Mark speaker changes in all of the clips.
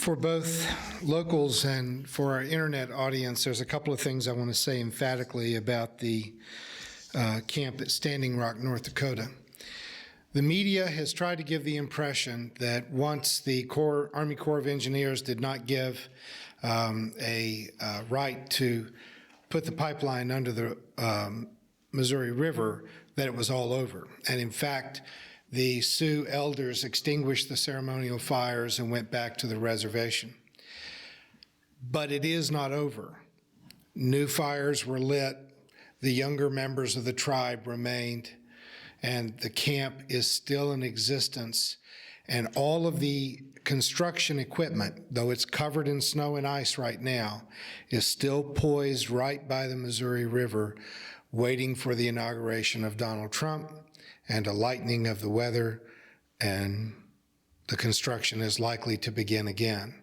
Speaker 1: For both locals and for our internet audience, there's a couple of things I want to say emphatically about the camp at Standing Rock, North Dakota. The media has tried to give the impression that once the Army Corps of Engineers did not give a right to put the pipeline under the Missouri River, that it was all over. And in fact, the Sioux elders extinguished the ceremonial fires and went back to the reservation. But it is not over. New fires were lit, the younger members of the tribe remained, and the camp is still in existence. And all of the construction equipment, though it's covered in snow and ice right now, is still poised right by the Missouri River, waiting for the inauguration of Donald Trump and a lightening of the weather, and the construction is likely to begin again.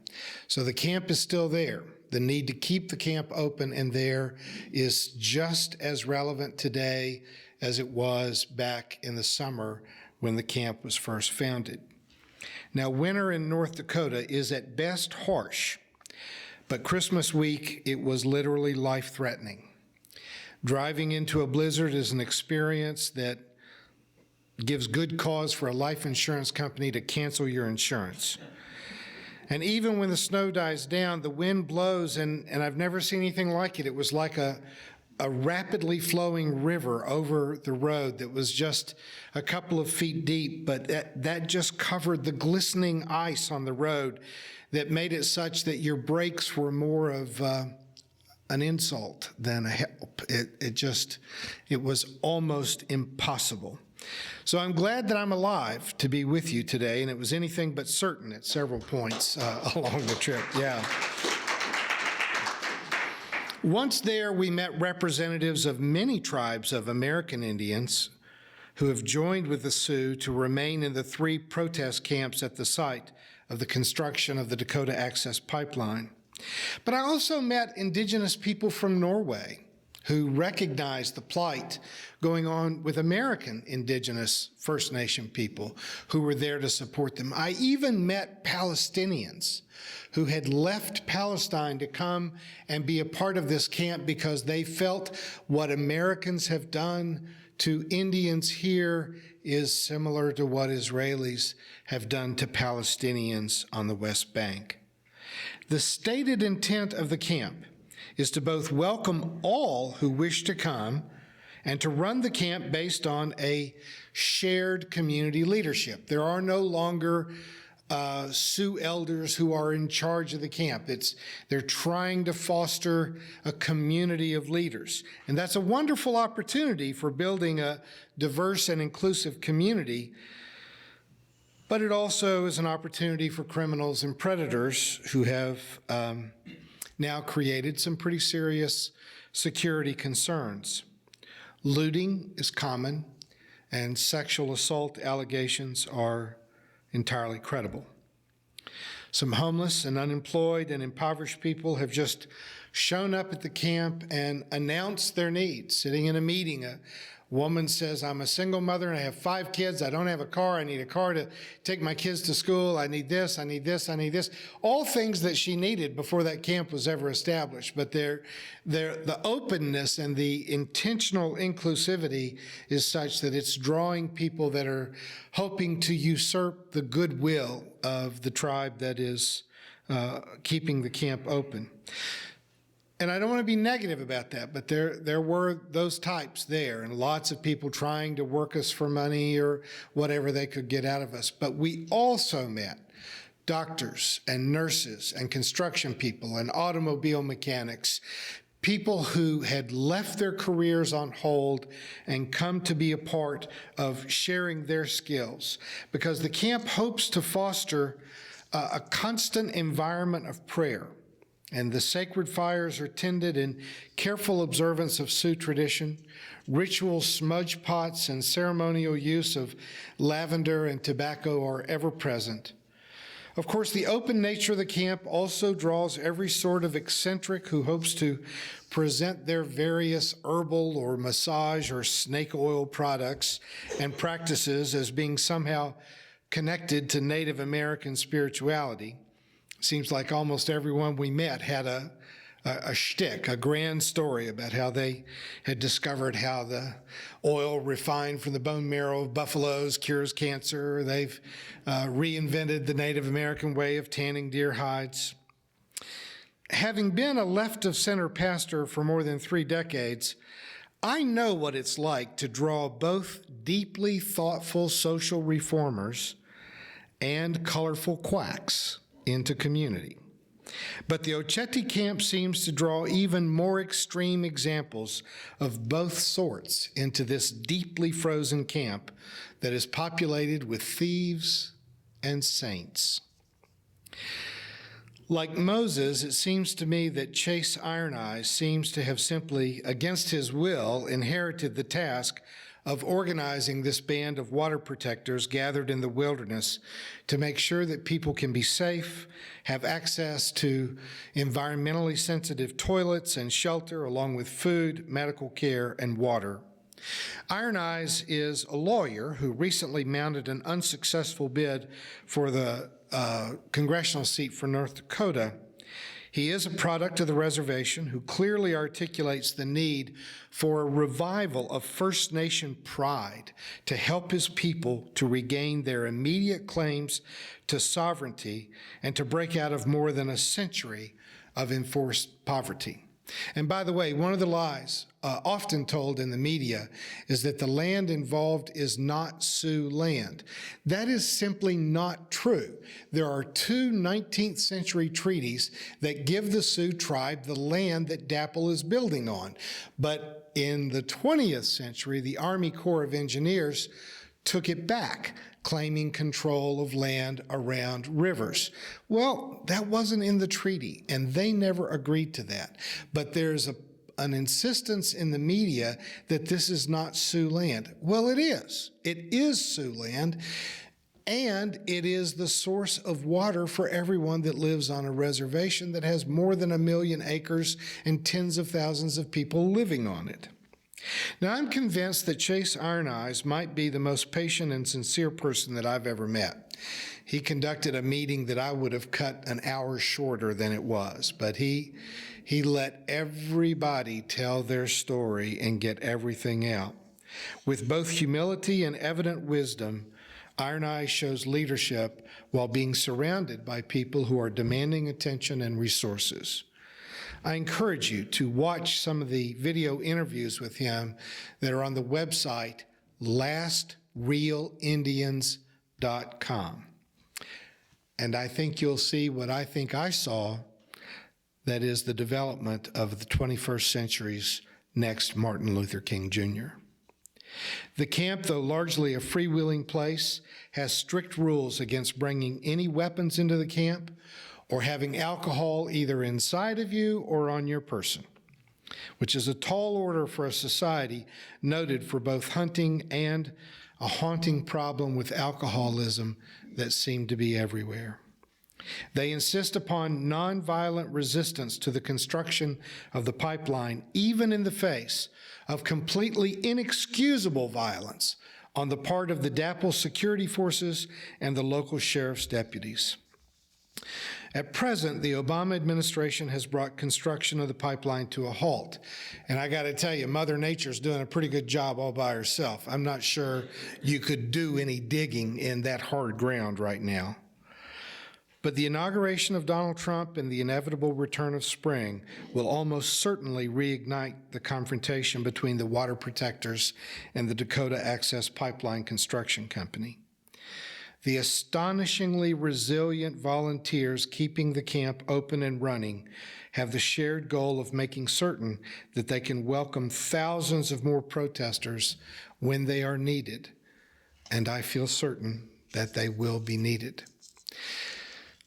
Speaker 1: So the camp is still there. The need to keep the camp open and there is just as relevant today as it was back in the summer when the camp was first founded. Now, winter in North Dakota is at best harsh, but Christmas week, it was literally life-threatening. Driving into a blizzard is an experience that gives good cause for a life insurance company to cancel your insurance. And even when the snow dies down, the wind blows, and I've never seen anything like it. It was like a rapidly flowing river over the road that was just a couple of feet deep, but that just covered the glistening ice on the road that made it such that your brakes were more of an insult than a help. It was almost impossible. So I'm glad that I'm alive to be with you today, and it was anything but certain at several points along the trip. Yeah. Once there, we met representatives of many tribes of American Indians who have joined with the Sioux to remain in the 3 protest camps at the site of the construction of the Dakota Access Pipeline. But I also met indigenous people from Norway who recognized the plight going on with American indigenous First Nation people who were there to support them. I even met Palestinians who had left Palestine to come and be a part of this camp because they felt what Americans have done to Indians here is similar to what Israelis have done to Palestinians on the West Bank. The stated intent of the camp is to both welcome all who wish to come and to run the camp based on a shared community leadership. There are no longer Sioux elders who are in charge of the camp. They're trying to foster a community of leaders. And that's a wonderful opportunity for building a diverse and inclusive community. But it also is an opportunity for criminals and predators who have now created some pretty serious security concerns. Looting is common, and sexual assault allegations are entirely credible. Some homeless and unemployed and impoverished people have just shown up at the camp and announced their needs. Sitting in a meeting, a woman says, I'm a single mother and I have 5 kids. I don't have a car. I need a car to take my kids to school. I need this, I need this, I need this. All things that she needed before that camp was ever established. But the openness and the intentional inclusivity is such that it's drawing people that are hoping to usurp the goodwill of the tribe that is keeping the camp open. And I don't want to be negative about that, but there were those types there and lots of people trying to work us for money or whatever they could get out of us. But we also met doctors and nurses and construction people and automobile mechanics, people who had left their careers on hold and come to be a part of sharing their skills, because the camp hopes to foster a constant environment of prayer. And the sacred fires are tended in careful observance of Sioux tradition. Ritual smudge pots and ceremonial use of lavender and tobacco are ever present. Of course, the open nature of the camp also draws every sort of eccentric who hopes to present their various herbal or massage or snake oil products and practices as being somehow connected to Native American spirituality. Seems like almost everyone we met had a shtick, a grand story about how they had discovered how the oil refined from the bone marrow of buffaloes cures cancer. They've reinvented the Native American way of tanning deer hides. Having been a left-of-center pastor for more than 3 decades, I know what it's like to draw both deeply thoughtful social reformers and colorful quacks into community. But the Oceti camp seems to draw even more extreme examples of both sorts into this deeply frozen camp that is populated with thieves and saints. Like Moses, it seems to me that Chase Iron Eyes seems to have simply, against his will, inherited the task of organizing this band of water protectors gathered in the wilderness to make sure that people can be safe, have access to environmentally sensitive toilets and shelter, along with food, medical care, and water. Iron Eyes is a lawyer who recently mounted an unsuccessful bid for the congressional seat for North Dakota. He is a product of the reservation who clearly articulates the need for a revival of First Nation pride to help his people to regain their immediate claims to sovereignty and to break out of more than a century of enforced poverty. And by the way, one of the lies often told in the media is that the land involved is not Sioux land. That is simply not true. There are 2 19th century treaties that give the Sioux tribe the land that DAPL is building on. But in the 20th century, the Army Corps of Engineers took it back, claiming control of land around rivers. Well, that wasn't in the treaty, and they never agreed to that. But there's an insistence in the media that this is not Sioux land. Well, it is. It is Sioux land, and it is the source of water for everyone that lives on a reservation that has more than 1 million acres and tens of thousands of people living on it. Now, I'm convinced that Chase Iron Eyes might be the most patient and sincere person that I've ever met. He conducted a meeting that I would have cut an hour shorter than it was, but he let everybody tell their story and get everything out. With both humility and evident wisdom, Iron Eyes shows leadership while being surrounded by people who are demanding attention and resources. I encourage you to watch some of the video interviews with him that are on the website lastrealindians.com. And I think you'll see what I think I saw, that is the development of the 21st century's next Martin Luther King Jr. The camp, though largely a freewheeling place, has strict rules against bringing any weapons into the camp or having alcohol either inside of you or on your person, which is a tall order for a society noted for both hunting and a haunting problem with alcoholism that seemed to be everywhere. They insist upon nonviolent resistance to the construction of the pipeline, even in the face of completely inexcusable violence on the part of the DAPL security forces and the local sheriff's deputies. At present, the Obama administration has brought construction of the pipeline to a halt. And I got to tell you, Mother Nature's doing a pretty good job all by herself. I'm not sure you could do any digging in that hard ground right now. But the inauguration of Donald Trump and the inevitable return of spring will almost certainly reignite the confrontation between the water protectors and the Dakota Access Pipeline Construction Company. The astonishingly resilient volunteers keeping the camp open and running have the shared goal of making certain that they can welcome thousands of more protesters when they are needed, and I feel certain that they will be needed.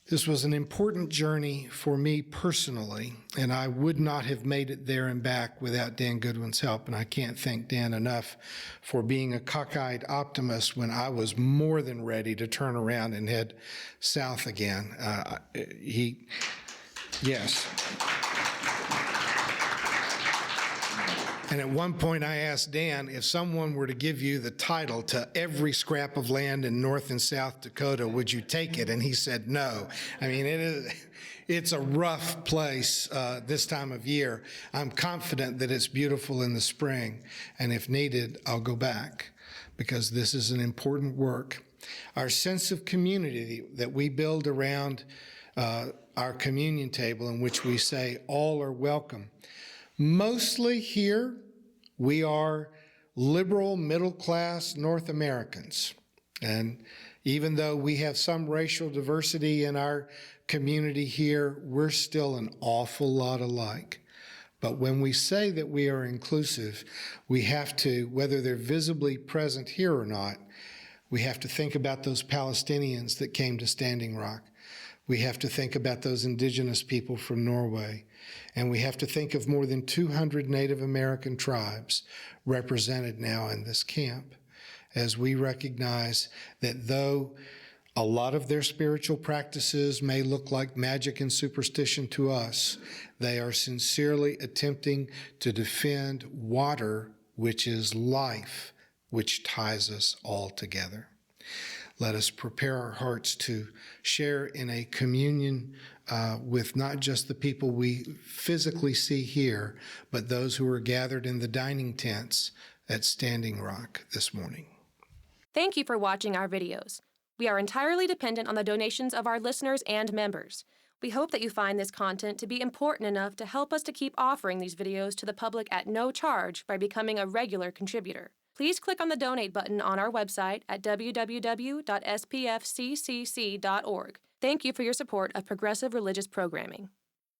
Speaker 1: This was an important journey for me personally, and I would not have made it there and back without Dan Goodwin's help, and I can't thank Dan enough for being a cockeyed optimist when I was more than ready to turn around and head south again. Yes. And at one point, I asked Dan, if someone were to give you the title to every scrap of land in North and South Dakota, would you take it? And he said no. I mean, it's a rough place this time of year. I'm confident that it's beautiful in the spring, and if needed, I'll go back, because this is an important work. Our sense of community that we build around our communion table, in which we say all are welcome. Mostly here, we are liberal, middle-class North Americans. And even though we have some racial diversity in our community here, we're still an awful lot alike. But when we say that we are inclusive, we have to, whether they're visibly present here or not, we have to think about those Palestinians that came to Standing Rock. We have to think about those indigenous people from Norway. And we have to think of more than 200 Native American tribes represented now in this camp, as we recognize that though a lot of their spiritual practices may look like magic and superstition to us, they are sincerely attempting to defend water, which is life, which ties us all together. Let us prepare our hearts to share in a communion with not just the people we physically see here, but those who are gathered in the dining tents at Standing Rock this morning.
Speaker 2: Thank you for watching our videos. We are entirely dependent on the donations of our listeners and members. We hope that you find this content to be important enough to help us to keep offering these videos to the public at no charge by becoming a regular contributor. Please click on the donate button on our website at www.spfccc.org. Thank you for your support of progressive religious programming.